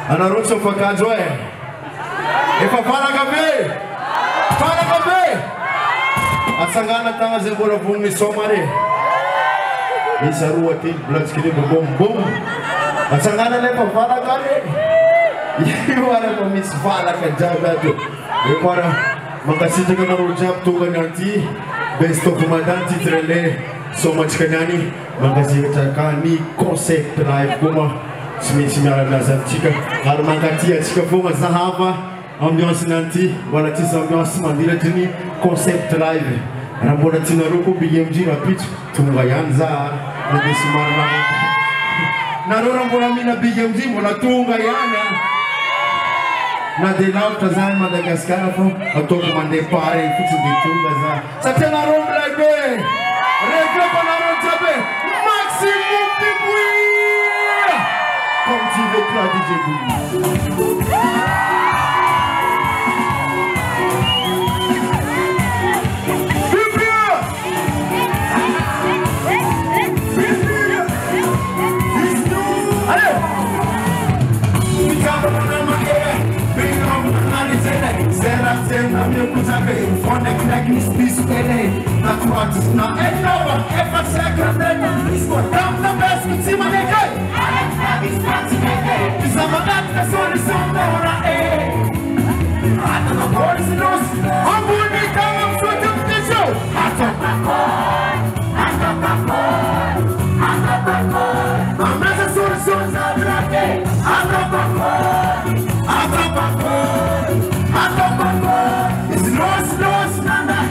Anarotso mifakajo e. Efa falaka be. Falaka be. Atsangana tagna zay mbola voniny somare. Isa roa ty blanchikile bom bom. Atsangana le fa falaka le. Io ara fa misy falaka jiaby ato. E para makasitraka anareo jiaby tongany anty. Best of Ramadan titre le somatsika niany mangazatra ka ny concept live koma tsy maintsy miara-miasa antsika ary mankaty atsika fogna zahava ambiance nanty wala tsisy ambiance mandilatry ny concept live raha mbola tianareo koa be amindry rapitso tonga ihany za na misy marina nareo raha mbola mihina big amindry mbola tonga ihany na de lavitra zany Madagasikara fa ataoko mandeha pare fotsiny de tonga za satria nareo mrebe rebe fa nareo jiaby maximum de bruit comme tu veux toi DJ Bouli. I'm your good for next like this piece of that's what is not enough. If I second, then this one down the best with him and again. It's not to make it. Some of that's only some more. I don't know what is it. I'm going to come up to the show. I talk my boy. I talk my boy. I talk my boy. I'm not a sort of songs I'm not gay. I talk my boy. I talk my boy. I talk my boy. It's lost, none of that.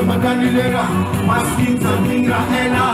Magani lera, maskin sa mingra ena.